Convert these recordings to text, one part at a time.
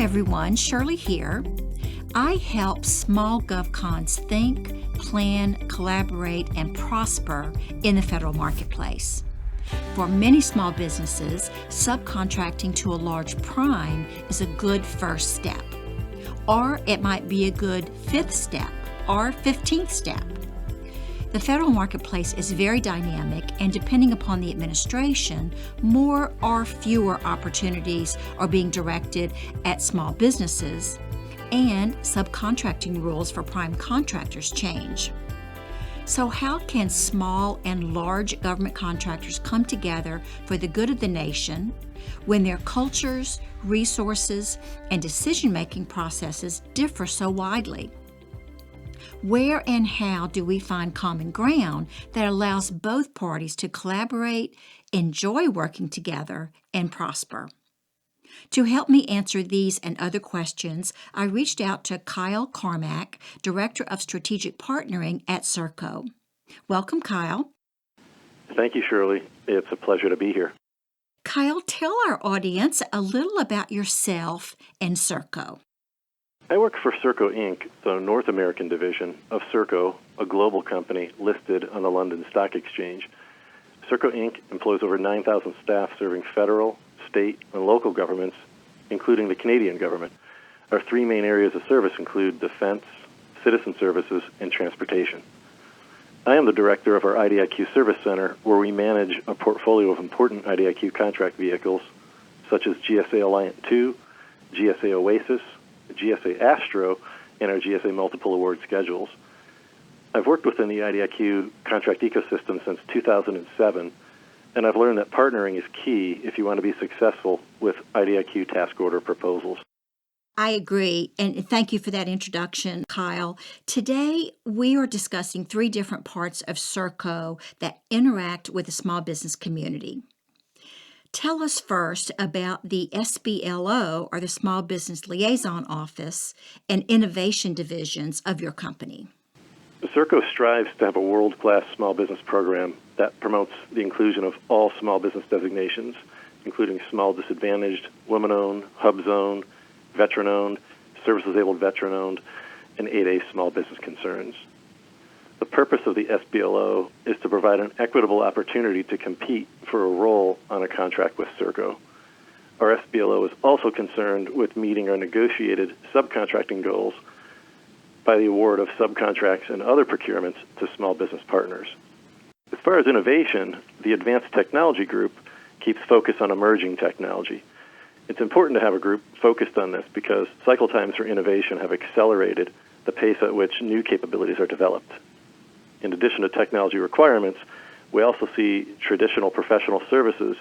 everyone, Shirley here. I help small GovCons think, plan, collaborate, and prosper in the federal marketplace. For many small businesses, subcontracting to a large prime is a good first step, or it might be a good fifth step or 15th step. The federal marketplace is very dynamic, and depending upon the administration, more or fewer opportunities are being directed at small businesses, and subcontracting rules for prime contractors change. So how can small and large government contractors come together for the good of the nation when their cultures, resources, and decision-making processes differ so widely? Where and how do we find common ground that allows both parties to collaborate, enjoy working together, and prosper? To help me answer these and other questions, I reached out to Kyle Carmack, Director of Strategic Partnering at Serco. Welcome, Kyle. Thank you, Shirley. It's a pleasure to be here. Kyle, tell our audience a little about yourself and Serco. I work for Serco Inc., the North American division of Serco, a global company listed on the London Stock Exchange. Serco Inc. employs over 9,000 staff serving federal, state, and local governments, including the Canadian government. Our three main areas of service include defense, citizen services, and transportation. I am the director of our IDIQ Service Center, where we manage a portfolio of important IDIQ contract vehicles, such as GSA Alliant 2, GSA Oasis, GSA Astro, and our GSA Multiple Award Schedules. I've worked within the IDIQ contract ecosystem since 2007, and I've learned that partnering is key if you want to be successful with IDIQ task order proposals. I agree, and thank you for that introduction, Kyle. Today, we are discussing three different parts of Serco that interact with the small business community. Tell us first about the SBLO, or the Small Business Liaison Office, and innovation divisions of your company. Serco strives to have a world-class small business program that promotes the inclusion of all small business designations, including small disadvantaged, women-owned, hub-zoned, veteran-owned, service-disabled veteran-owned, and 8A small business concerns. The purpose of the SBLO is to provide an equitable opportunity to compete for a role on a contract with Serco. Our SBLO is also concerned with meeting our negotiated subcontracting goals by the award of subcontracts and other procurements to small business partners. As far as innovation, the Advanced Technology Group keeps focus on emerging technology. It's important to have a group focused on this because cycle times for innovation have accelerated the pace at which new capabilities are developed. In addition to technology requirements, we also see traditional professional services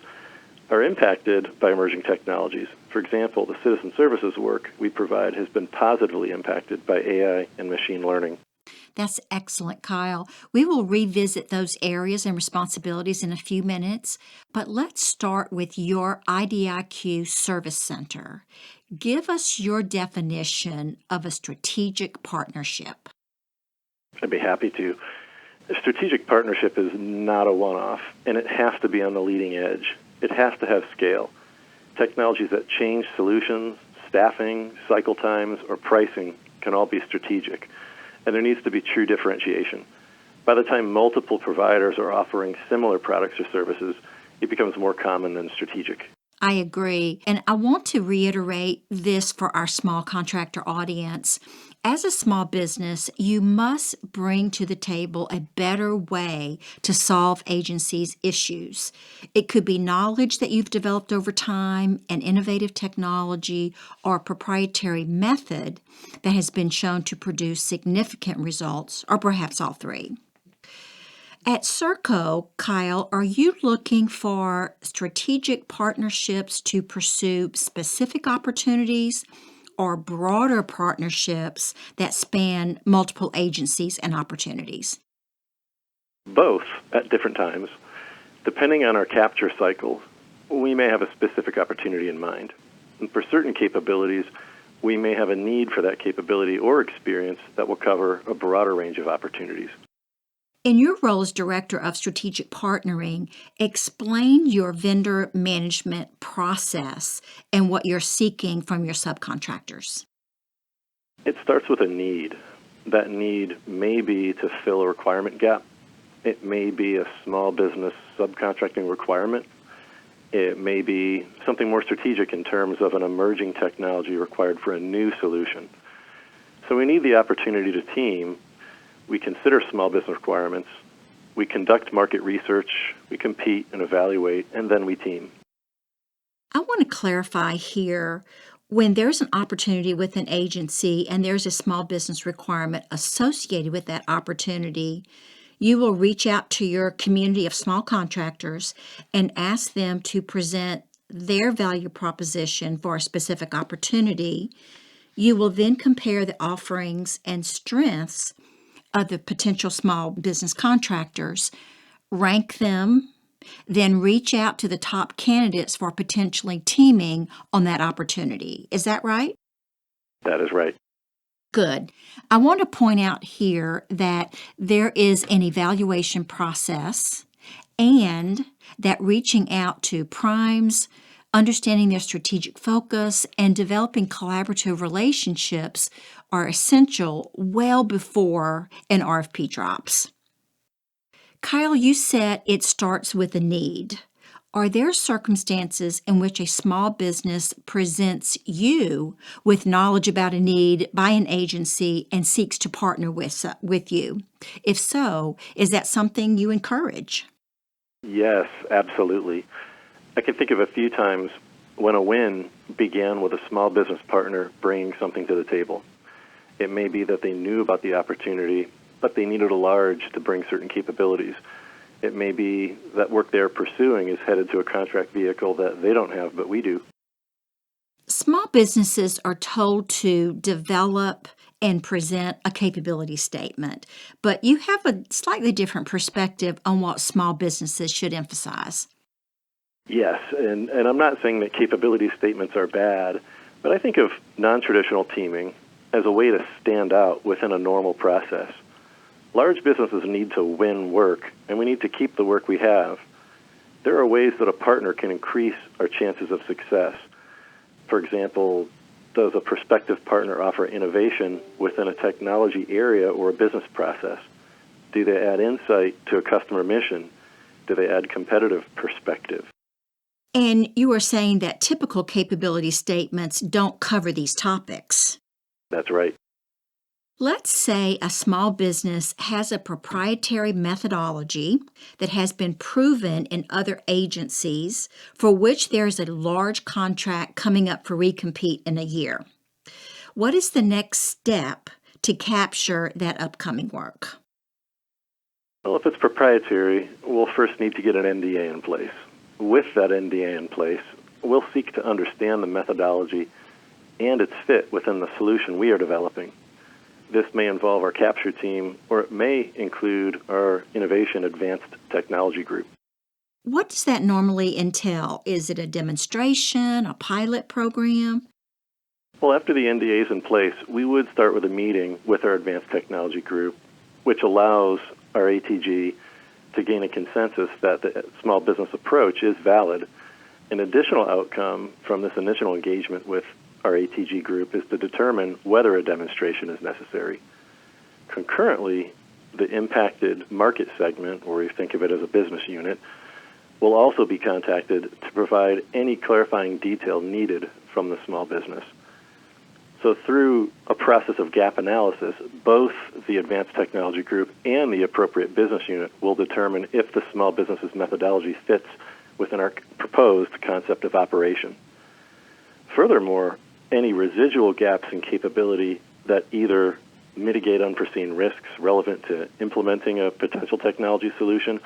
are impacted by emerging technologies. For example, the citizen services work we provide has been positively impacted by AI and machine learning. That's excellent, Kyle. We will revisit those areas and responsibilities in a few minutes, but let's start with your IDIQ Service Center. Give us your definition of a strategic partnership. I'd be happy to. A strategic partnership is not a one-off, and it has to be on the leading edge. It has to have scale. Technologies that change solutions, staffing, cycle times, or pricing can all be strategic, and there needs to be true differentiation. By the time multiple providers are offering similar products or services, it becomes more common than strategic. I agree, and I want to reiterate this for our small contractor audience. As a small business, you must bring to the table a better way to solve agencies' issues. It could be knowledge that you've developed over time, an innovative technology, or a proprietary method that has been shown to produce significant results, or perhaps all three. At Serco, Kyle, are you looking for strategic partnerships to pursue specific opportunities or broader partnerships that span multiple agencies and opportunities? Both at different times. Depending on our capture cycles, we may have a specific opportunity in mind. And for certain capabilities, we may have a need for that capability or experience that will cover a broader range of opportunities. In your role as Director of Strategic Partnering, explain your vendor management process and what you're seeking from your subcontractors. It starts with a need. That need may be to fill a requirement gap. It may be a small business subcontracting requirement. It may be something more strategic in terms of an emerging technology required for a new solution. So we need the opportunity to team. We consider small business requirements. We conduct market research. We compete and evaluate, and then we team. I want to clarify here when there's an opportunity with an agency and there's a small business requirement associated with that opportunity, you will reach out to your community of small contractors and ask them to present their value proposition for a specific opportunity. You will then compare the offerings and strengths of the potential small business contractors, rank them, then reach out to the top candidates for potentially teaming on that opportunity. Is that right? That is right. Good. I want to point out here that there is an evaluation process and that reaching out to primes, understanding their strategic focus, and developing collaborative relationships are essential well before an RFP drops. Kyle, you said it starts with a need. Are there circumstances in which a small business presents you with knowledge about a need by an agency and seeks to partner with you? If so, is that something you encourage? Yes, absolutely. I can think of a few times when a win began with a small business partner bringing something to the table. It may be that they knew about the opportunity, but they needed a large to bring certain capabilities. It may be that work they're pursuing is headed to a contract vehicle that they don't have, but we do. Small businesses are told to develop and present a capability statement, but you have a slightly different perspective on what small businesses should emphasize. Yes, and I'm not saying that capability statements are bad, but I think of non-traditional teaming as a way to stand out within a normal process. Large businesses need to win work, and we need to keep the work we have. There are ways that a partner can increase our chances of success. For example, does a prospective partner offer innovation within a technology area or a business process? Do they add insight to a customer mission? Do they add competitive perspective? And you are saying that typical capability statements don't cover these topics. That's right. Let's say a small business has a proprietary methodology that has been proven in other agencies for which there is a large contract coming up for recompete in a year. What is the next step to capture that upcoming work? Well, if it's proprietary, we'll first need to get an NDA in place. With that NDA in place, we'll seek to understand the methodology and its fit within the solution we are developing. This may involve our capture team, or it may include our Innovation Advanced Technology Group. What does that normally entail? Is it a demonstration, a pilot program? Well, after the NDA is in place, we would start with a meeting with our Advanced Technology Group, which allows our ATG to gain a consensus that the small business approach is valid. An additional outcome from this initial engagement with our ATG group is to determine whether a demonstration is necessary. Concurrently, the impacted market segment, or we think of it as a business unit, will also be contacted to provide any clarifying detail needed from the small business. So through a process of gap analysis, both the Advanced Technology Group and the appropriate business unit will determine if the small business's methodology fits within our proposed concept of operation. Furthermore, any residual gaps in capability that either mitigate unforeseen risks relevant to implementing a potential technology solution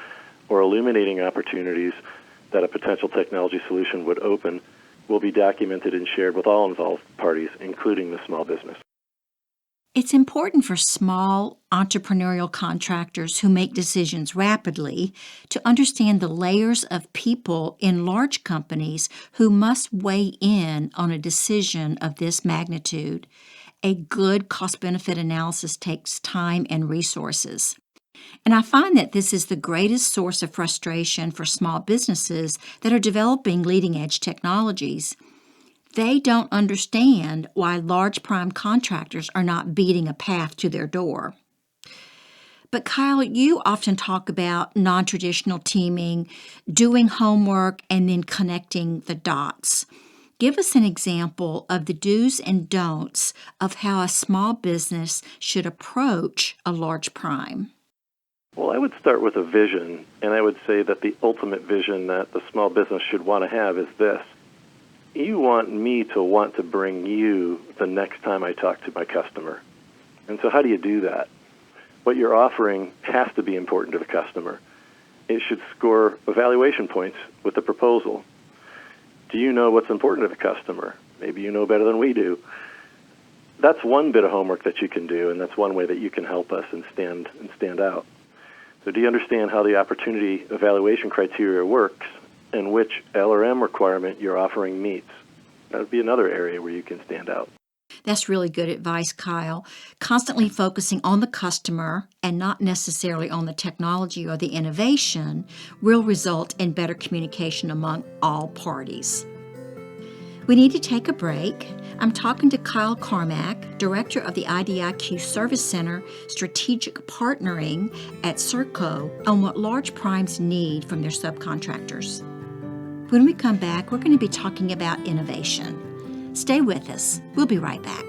or illuminating opportunities that a potential technology solution would open will be documented and shared with all involved parties, including the small business. It's important for small entrepreneurial contractors who make decisions rapidly to understand the layers of people in large companies who must weigh in on a decision of this magnitude. A good cost-benefit analysis takes time and resources. And I find that this is the greatest source of frustration for small businesses that are developing leading edge technologies. They don't understand why large prime contractors are not beating a path to their door. But Kyle, you often talk about non-traditional teaming, doing homework, and then connecting the dots. Give us an example of the do's and don'ts of how a small business should approach a large prime. Well, I would start with a vision, and I would say that the ultimate vision that the small business should want to have is this. You want me to want to bring you the next time I talk to my customer. And so how do you do that? What you're offering has to be important to the customer. It should score evaluation points with the proposal. Do you know what's important to the customer? Maybe you know better than we do. That's one bit of homework that you can do, and that's one way that you can help us and stand out. So do you understand how the opportunity evaluation criteria works and which LRM requirement your offering meets? That would be another area where you can stand out. That's really good advice, Kyle. Constantly focusing on the customer and not necessarily on the technology or the innovation will result in better communication among all parties. We need to take a break. I'm talking to Kyle Cormack, Director of the IDIQ Service Center Strategic Partnering at Serco, on what large primes need from their subcontractors. When we come back, we're going to be talking about innovation. Stay with us. We'll be right back.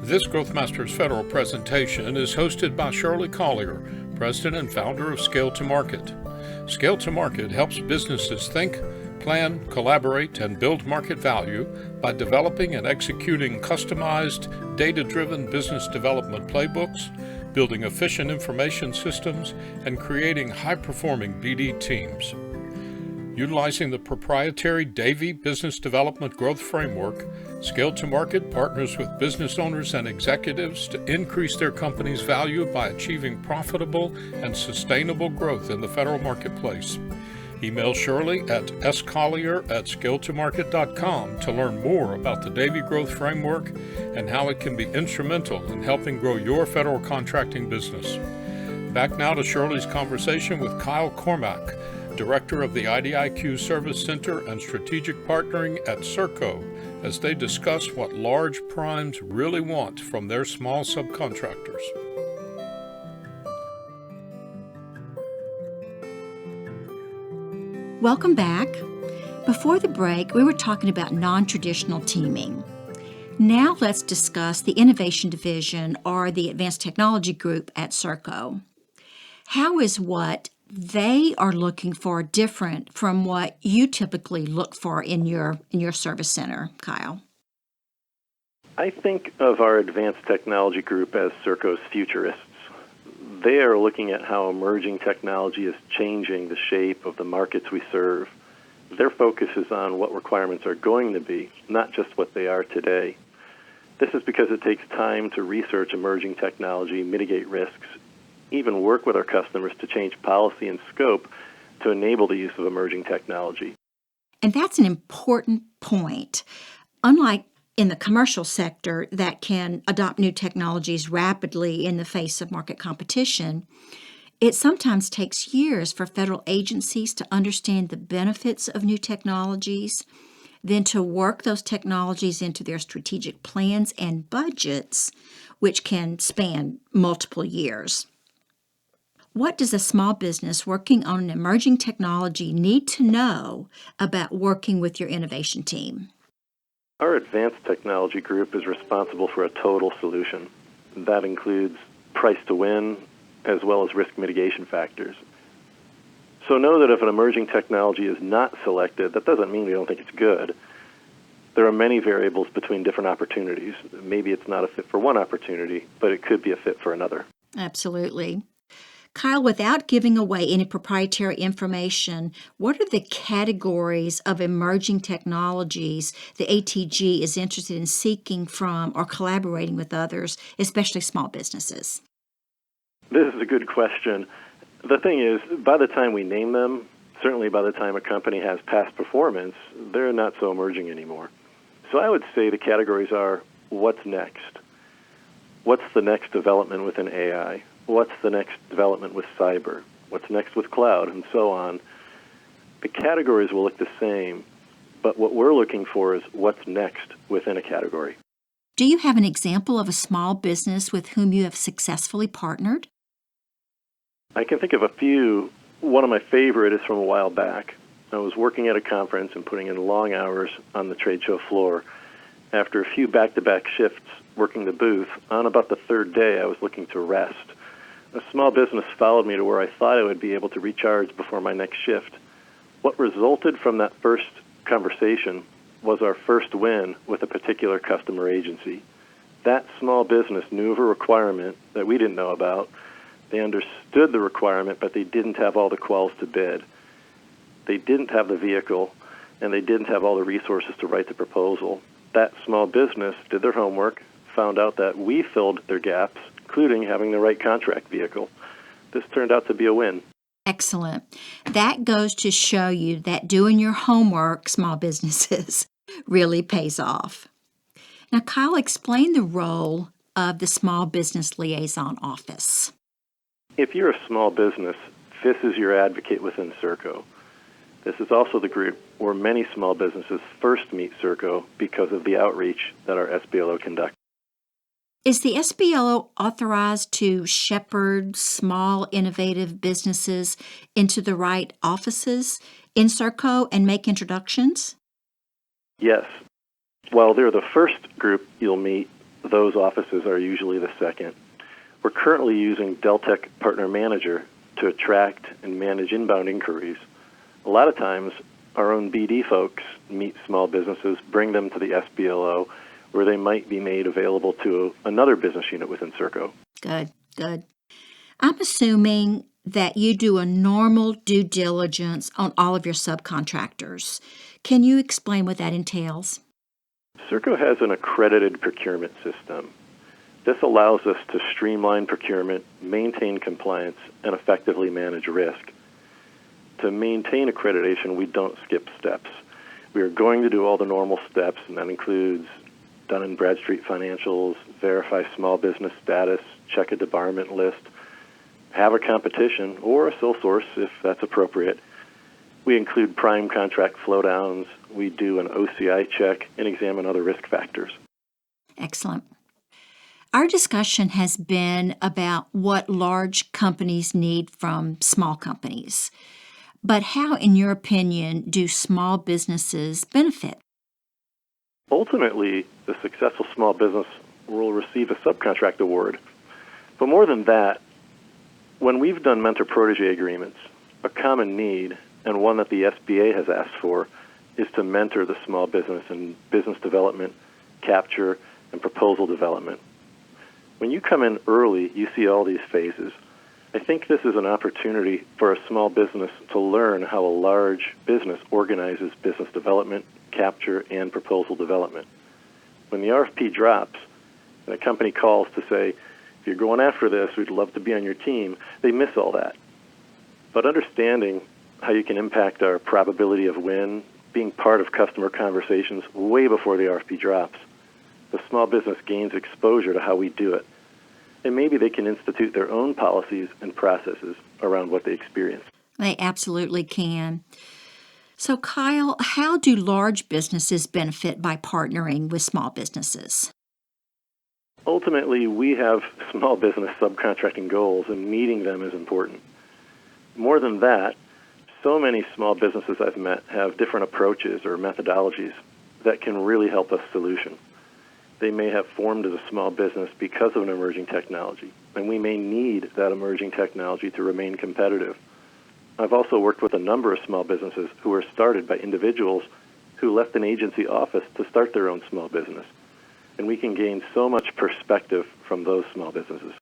This Growth Masters Federal presentation is hosted by Shirley Collier, President and founder of Scale to Market. Scale to Market helps businesses think, plan, collaborate, and build market value by developing and executing customized, data-driven business development playbooks, building efficient information systems, and creating high-performing BD teams. Utilizing the proprietary Davy Business Development Growth Framework, Scale to Market partners with business owners and executives to increase their company's value by achieving profitable and sustainable growth in the federal marketplace. Email Shirley at scollier@scaletomarket.com to learn more about the Davy Growth Framework and how it can be instrumental in helping grow your federal contracting business. Back now to Shirley's conversation with Kyle Cormack, Director of the IDIQ Service Center and Strategic Partnering at Serco, as they discuss what large primes really want from their small subcontractors. Welcome back. Before the break, we were talking about non-traditional teaming. Now let's discuss the Innovation Division or the Advanced Technology Group at Serco. How is what they are looking for different from what you typically look for in your service center, Kyle? I think of our Advanced Technology Group as Serco's futurists. They are looking at how emerging technology is changing the shape of the markets we serve. Their focus is on what requirements are going to be, not just what they are today. This is because it takes time to research emerging technology, mitigate risks, even work with our customers to change policy and scope to enable the use of emerging technology. And that's an important point. Unlike in the commercial sector that can adopt new technologies rapidly in the face of market competition, it sometimes takes years for federal agencies to understand the benefits of new technologies, then to work those technologies into their strategic plans and budgets, which can span multiple years. What does a small business working on an emerging technology need to know about working with your innovation team? Our Advanced Technology Group is responsible for a total solution. That includes price to win, as well as risk mitigation factors. So know that if an emerging technology is not selected, that doesn't mean we don't think it's good. There are many variables between different opportunities. Maybe it's not a fit for one opportunity, but it could be a fit for another. Absolutely. Kyle, without giving away any proprietary information, what are the categories of emerging technologies the ATG is interested in seeking from or collaborating with others, especially small businesses? This is a good question. The thing is, by the time we name them, certainly by the time a company has past performance, they're not so emerging anymore. So I would say the categories are: what's next? What's the next development within AI? What's the next development with cyber? What's next with cloud? And so on. The categories will look the same, but what we're looking for is what's next within a category. Do you have an example of a small business with whom you have successfully partnered? I can think of a few. One of my favorite is from a while back. I was working at a conference and putting in long hours on the trade show floor. After a few back-to-back shifts working the booth, on about the third day I was looking to rest. A small business followed me to where I thought I would be able to recharge before my next shift. What resulted from that first conversation was our first win with a particular customer agency. That small business knew of a requirement that we didn't know about. They understood the requirement, but they didn't have all the quals to bid. They didn't have the vehicle, and they didn't have all the resources to write the proposal. That small business did their homework, found out that we filled their gaps, including having the right contract vehicle. This turned out to be a win. Excellent. That goes to show you that doing your homework, small businesses, really pays off. Now, Kyle, explain the role of the Small Business Liaison Office. If you're a small business, this is your advocate within Serco. This is also the group where many small businesses first meet Serco because of the outreach that our SBLO conducts. Is the SBLO authorized to shepherd small, innovative businesses into the right offices in Serco and make introductions? Yes. While they're the first group you'll meet, those offices are usually the second. We're currently using Deltek Partner Manager to attract and manage inbound inquiries. A lot of times, our own BD folks meet small businesses, bring them to the SBLO, where they might be made available to another business unit within Serco. Good, good. I'm assuming that you do a normal due diligence on all of your subcontractors. Can you explain what that entails? Serco has an accredited procurement system. This allows us to streamline procurement, maintain compliance, and effectively manage risk. To maintain accreditation, we don't skip steps. We are going to do all the normal steps, and that includes Dun & Bradstreet financials, verify small business status, check a debarment list, have a competition or a sole source if that's appropriate. We include prime contract flowdowns. We do an OCI check and examine other risk factors. Excellent. Our discussion has been about what large companies need from small companies. But how, in your opinion, do small businesses benefit? Ultimately, the successful small business will receive a subcontract award. But more than that, when we've done mentor-protege agreements, a common need, and one that the SBA has asked for, is to mentor the small business in business development, capture, and proposal development. When you come in early, you see all these phases. I think this is an opportunity for a small business to learn how a large business organizes business development, capture, and proposal development. When the RFP drops and a company calls to say, if you're going after this, we'd love to be on your team, they miss all that. But understanding how you can impact our probability of win, being part of customer conversations way before the RFP drops, the small business gains exposure to how we do it. And maybe they can institute their own policies and processes around what they experience. They absolutely can. So, Kyle, how do large businesses benefit by partnering with small businesses? Ultimately, we have small business subcontracting goals, and meeting them is important. More than that, so many small businesses I've met have different approaches or methodologies that can really help us solution. They may have formed as a small business because of an emerging technology, and we may need that emerging technology to remain competitive. I've also worked with a number of small businesses who were started by individuals who left an agency office to start their own small business, and we can gain so much perspective from those small businesses.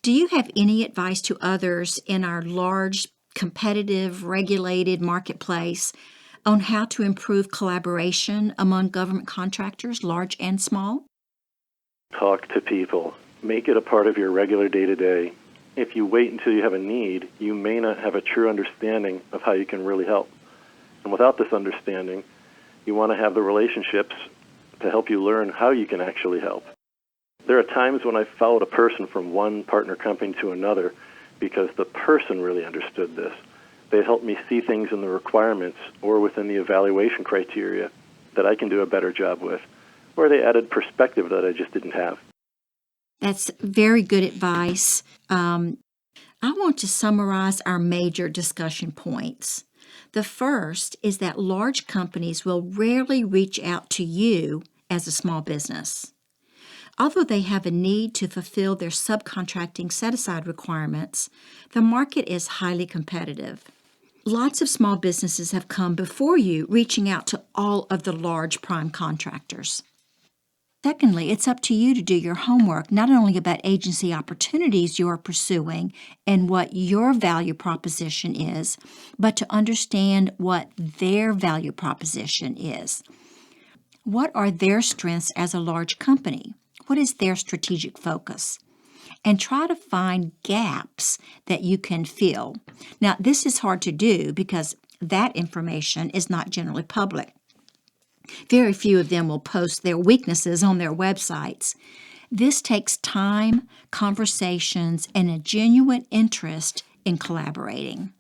Do you have any advice to others in our large, competitive, regulated marketplace on how to improve collaboration among government contractors, large and small? Talk to people. Make it a part of your regular day-to-day. If you wait until you have a need, you may not have a true understanding of how you can really help. And without this understanding, you want to have the relationships to help you learn how you can actually help. There are times when I followed a person from one partner company to another because the person really understood this. They helped me see things in the requirements or within the evaluation criteria that I can do a better job with, or they added perspective that I just didn't have. That's very good advice. I want to summarize our major discussion points. The first is that large companies will rarely reach out to you as a small business. Although they have a need to fulfill their subcontracting set-aside requirements, the market is highly competitive. Lots of small businesses have come before you, reaching out to all of the large prime contractors. Secondly, it's up to you to do your homework, not only about agency opportunities you are pursuing and what your value proposition is, but to understand what their value proposition is. What are their strengths as a large company? What is their strategic focus? And try to find gaps that you can fill. Now, this is hard to do because that information is not generally public. Very few of them will post their weaknesses on their websites. This takes time, conversations, and a genuine interest in collaborating.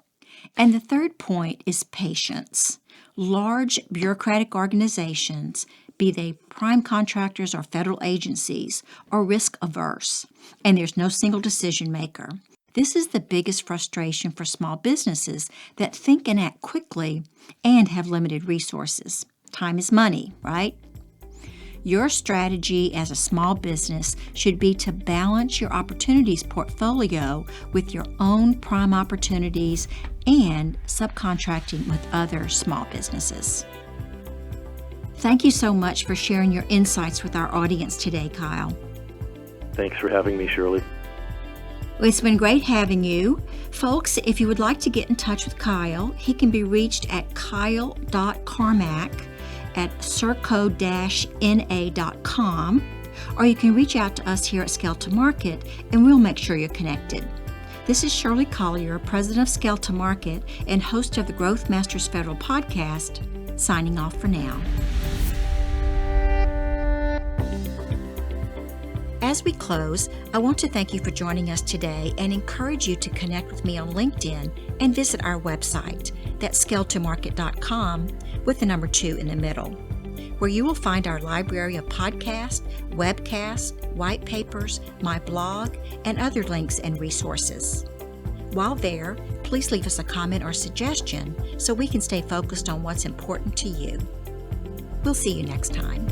And the third point is patience. Large bureaucratic organizations, be they prime contractors or federal agencies, are risk-averse, and there's no single decision maker. This is the biggest frustration for small businesses that think and act quickly and have limited resources. Time is money, right? Your strategy as a small business should be to balance your opportunities portfolio with your own prime opportunities and subcontracting with other small businesses. Thank you so much for sharing your insights with our audience today, Kyle. Thanks for having me, Shirley. Well, it's been great having you. Folks, if you would like to get in touch with Kyle, he can be reached at kyle.carmack@serco-na.com, or you can reach out to us here at Scale to Market, and we'll make sure you're connected. This is Shirley Collier, President of Scale to Market and host of the Growth Masters Federal Podcast, signing off for now. As we close, I want to thank you for joining us today and encourage you to connect with me on LinkedIn and visit our website, that's scaletomarket.com with the number 2 in the middle, where you will find our library of podcasts, webcasts, white papers, my blog, and other links and resources. While there, please leave us a comment or suggestion so we can stay focused on what's important to you. We'll see you next time.